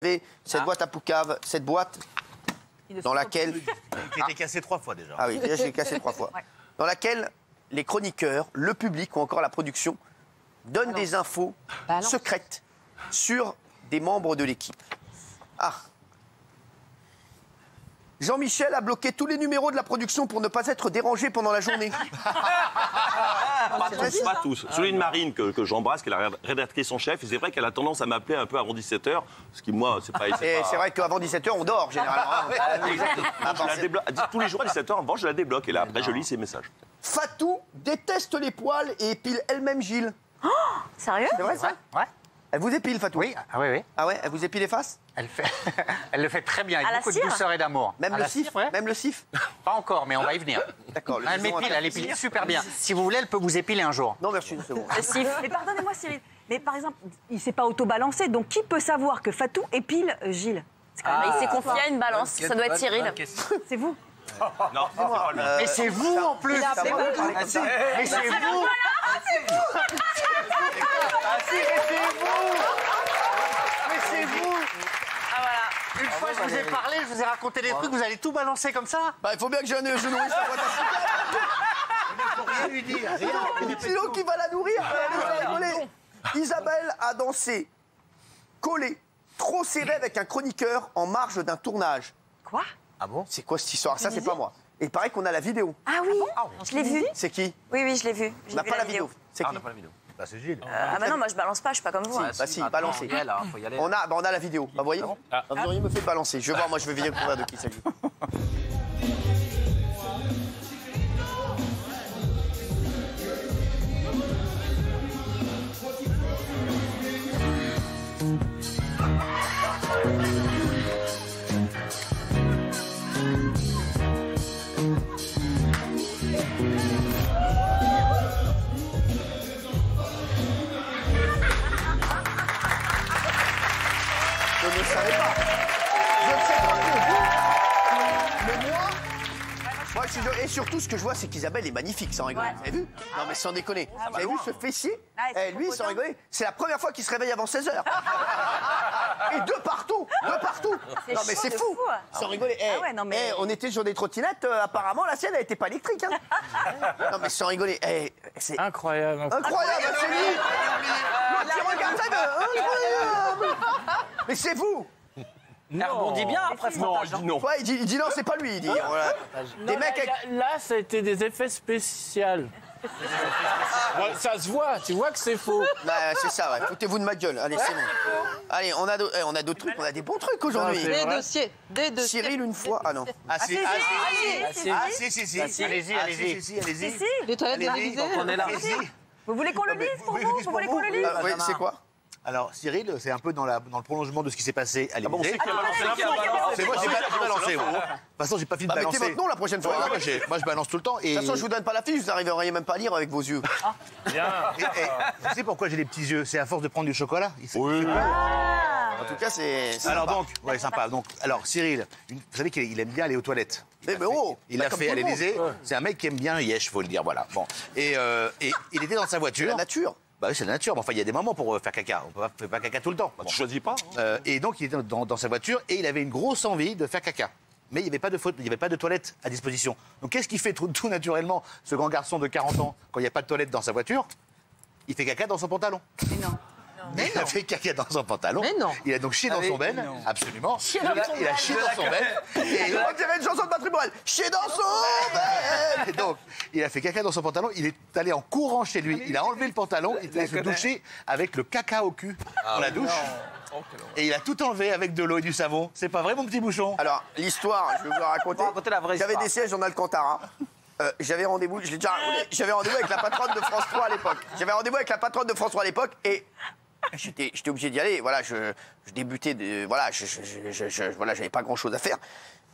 Cette boîte à Poucave, cette boîte dans laquelle... Qui a été cassé 3 fois déjà. Ah oui, déjà j'ai cassé 3 fois. Dans laquelle les chroniqueurs, le public ou encore la production donnent des infos secrètes sur des membres de l'équipe. Ah. Jean-Michel a bloqué tous les numéros de la production pour ne pas être dérangé pendant la journée. Pas tous. Celui de Marine, que j'embrasse, qui est la rédactrice en chef, et c'est vrai qu'elle a tendance à m'appeler un peu avant 17h, ce qui, moi, c'est pas... Et c'est vrai qu'avant 17h, on dort, généralement. Tous les jours à 17h, avant, je la débloque, et là, après, je lis ses messages. Fatou déteste les poils et épile elle-même Gilles. Oh, sérieux? C'est vrai, ça? Ouais. Elle vous épile, Fatou? Oui, ah oui. Ah ouais, elle vous épile les faces? Elle le fait très bien, avec beaucoup de douceur et d'amour. Même le cif? Même le cif? Pas encore, mais on va y venir. D'accord. Elle épile super bien. Si vous voulez, elle peut vous épiler un jour. Non, merci, c'est bon. Le cif. Mais pardonnez-moi, Cyril. Mais par exemple, il s'est pas auto-balancé, donc qui peut savoir que Fatou épile Gilles? Il s'est confié à une balance, ça doit être Cyril. C'est vous? Non, c'est pas lui. Mais c'est vous en plus. Mais c'est vous. Mais c'est vous. Mais c'est vous. Ah voilà. Une fois, je vous ai parlé, je vous ai raconté des trucs, vous allez tout balancer comme ça? Bah, il faut bien que j'ai un genou la boîte à Poucave. Rien lui dire. Sinon, qui va la nourrir? Isabelle a dansé, collé, trop serré avec un chroniqueur en marge d'un tournage. Quoi? Ah bon? C'est quoi cette histoire? Ça, c'est pas moi. Et il paraît qu'on a la vidéo. Ah oui, je l'ai vu. C'est qui? Oui, je l'ai vu. On n'a pas la vidéo. C'est qui? On n'a pas la vidéo. Bah, c'est Gilles. Ah bah non, moi je balance pas, je suis pas comme vous. Bah si, balancez. On a la vidéo. Bah, voyez, vous auriez me fait balancer. Je vais voir, moi, je vais découvrir de qui il s'agit. Je ne savais pas. Je ne sais pas pour vous. Mais moi, et surtout, ce que je vois, c'est qu'Isabelle est magnifique, sans rigoler. Vous avez vu? Non, mais sans déconner. Vous avez vu ce fessier? Lui, sans rigoler, c'est la première fois qu'il se réveille avant 16h. Et de partout. Non, mais c'est fou. Sans rigoler. On était sur des trottinettes, apparemment, la sienne, elle n'était pas électrique. Hein. Non, mais sans rigoler. C'est Incroyable. incroyable, c'est lui. L'autre qui regarde ça, incroyable. Mais c'est vous. Elle rebondit bien après ce montage. Non. Ouais, il dit non, c'est pas lui. Il dit, voilà. Des mecs avec... Là, ça a été des effets spéciaux. Ouais, ça se voit, tu vois que c'est faux. Bah, c'est ça, ouais. Foutez-vous de ma gueule. Allez, c'est bon. Allez, on a d'autres trucs, on a des bons trucs aujourd'hui. Des dossiers. Cyril, une fois. Ah non. Si. Allez-y. Les toilettes télévisées. On est là. Vous voulez qu'on le lise pour vous? Vous voulez qu'on le lise? Oui, c'est quoi? Alors, Cyril, c'est un peu dans le prolongement de ce qui s'est passé à l'Élysée. C'est moi, j'ai balancé. De toute façon, j'ai pas fini de balancer. Mettez votre nom la prochaine fois. Moi, je balance tout le temps. De toute façon, je vous donne pas la fiche, vous n'arriveriez même pas à lire avec vos yeux. Bien. Vous savez pourquoi j'ai des petits yeux? C'est à force de prendre du chocolat. Oui. En tout cas, c'est. Alors donc, ouais, sympa. Donc, alors Cyril, vous savez qu'il aime bien aller aux toilettes. Mais oh, Il l'a fait à l'Élysée. C'est un mec qui aime bien Yesh, faut le dire, voilà. Bon. Et il était dans sa voiture. La nature. Bah oui, c'est la nature. Mais enfin, il y a des moments pour faire caca. On ne fait pas caca tout le temps. Bah, tu choisis pas. Et donc, il était dans sa voiture et il avait une grosse envie de faire caca. Mais il n'y avait pas de toilette à disposition. Donc, qu'est-ce qu'il fait tout naturellement, ce grand garçon de 40 ans, quand il n'y a pas de toilette dans sa voiture? Il fait caca dans son pantalon. Mais non. Il a fait caca dans son pantalon. Mais non. Il a donc chié dans son ben. Absolument. Il a chié dans son ben. Et on dirait une chanson de matrimonial. Chier dans son ben. Et donc, il a fait caca dans son pantalon. Il est allé en courant chez lui. Il a enlevé le pantalon. Il est allé se doucher avec le caca au cul dans la douche. Et il a tout enlevé avec de l'eau et du savon. C'est pas vrai, mon petit bouchon? Alors, l'histoire, je vais vous la raconter. la vraie J'avais histoire. des sièges en Alcantara. J'avais rendez-vous, je l'ai déjà raconté, j'avais rendez-vous avec la patronne de France 3 à l'époque. J'avais rendez-vous avec la patronne de France 3 à l'époque et j'étais obligé d'y aller. Voilà, je débutais, voilà, voilà, j'avais pas grand-chose à faire.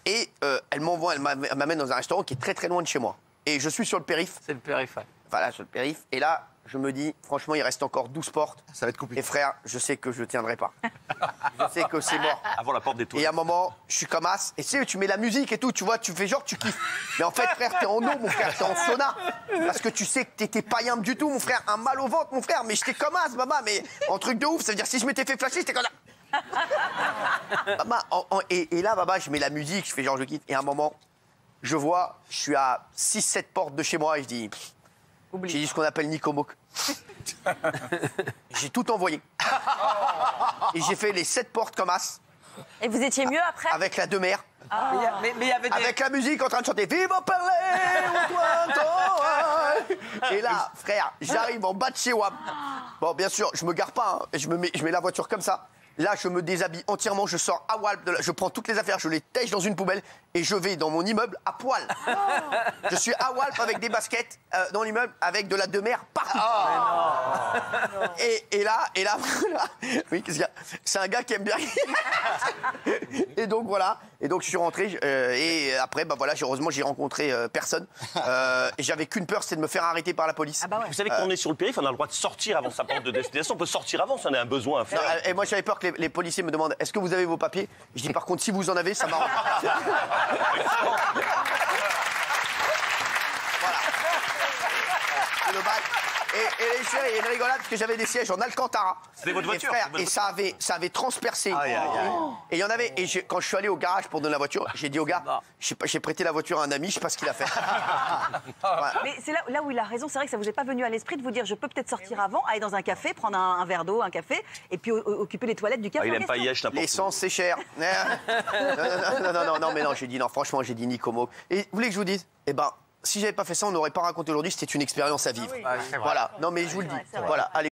Et elle m'amène dans un restaurant qui est très très loin de chez moi. Et je suis sur le périph'. C'est le périph'. Voilà, sur le périph'. Et là, je me dis, franchement, il reste encore 12 portes. Ça va être compliqué. Et frère, je sais que je tiendrai pas. Je sais que c'est mort. Avant la porte des Et à toilettes. un moment, je suis comme as. Et tu sais, tu mets la musique et tout, tu vois, tu fais genre, tu kiffes. Mais en fait, frère, t'es en eau, mon frère, t'es en sauna. Parce que tu sais que t'étais pas yambe du tout, mon frère. Un mal au ventre, mon frère. Mais j'étais comme as, maman. Mais en truc de ouf, ça veut dire si je m'étais fait flasher, j'étais comme ça. Baba, et là, Baba, je mets la musique, je fais genre je quitte. Et à un moment, je vois, je suis à 6-7 portes de chez moi et je dis... J'ai dit ce qu'on appelle Nico Moque. J'ai tout envoyé. Et j'ai fait les 7 portes comme as. Et vous étiez mieux après? Avec la demeure. Mais il y avait des... Avec la musique en train de chanter Vive au parler Et là, frère, j'arrive en bas de chez WAM. Bon, bien sûr, je me gare pas. Hein. Je mets la voiture comme ça. Là, je me déshabille entièrement. Je sors à Walp. Je prends toutes les affaires, je les tèche dans une poubelle et je vais dans mon immeuble à poil. Je suis à Walp avec des baskets dans l'immeuble avec de la demeure partout. Et là, oui, qu'est-ce qu'il y a? C'est un gars qui aime bien. Et donc voilà. Et donc je suis rentré et après, bah voilà, heureusement, j'ai rencontré personne. Et j'avais qu'une peur, c'est de me faire arrêter par la police. Ah bah ouais. Vous savez qu'on est sur le périph', on a le droit de sortir avant sa porte de destination. On peut sortir avant si on a un besoin à faire. Et moi, j'avais peur que les policiers me demandent est-ce que vous avez vos papiers? Je dis par contre, si vous en avez, ça m'arrange. Voilà. C'est le bail. Et les chéris, il y a une rigolade parce que j'avais des sièges en Alcantara. C'était votre voiture, frère, c'était votre et ça avait transpercé. Aïe, aïe, aïe. Et il y en avait. Et quand je suis allé au garage pour donner la voiture, j'ai dit au gars, j'ai prêté la voiture à un ami, je sais pas ce qu'il a fait. Voilà. Mais c'est là où il a raison. C'est vrai que ça vous est pas venu à l'esprit de vous dire je peux peut-être sortir avant, aller dans un café, prendre un verre d'eau, un café, et puis occuper les toilettes du café. Il en aime pas question. Yesh, n'importe où. L'essence, c'est cher. Non, mais non, j'ai dit non, franchement, j'ai dit Nico Moque. Et vous voulez que je vous dise? Eh ben, si j'avais pas fait ça, on n'aurait pas raconté aujourd'hui, c'était une expérience à vivre. Voilà, non mais je vous le dis. C'est vrai. Voilà, allez.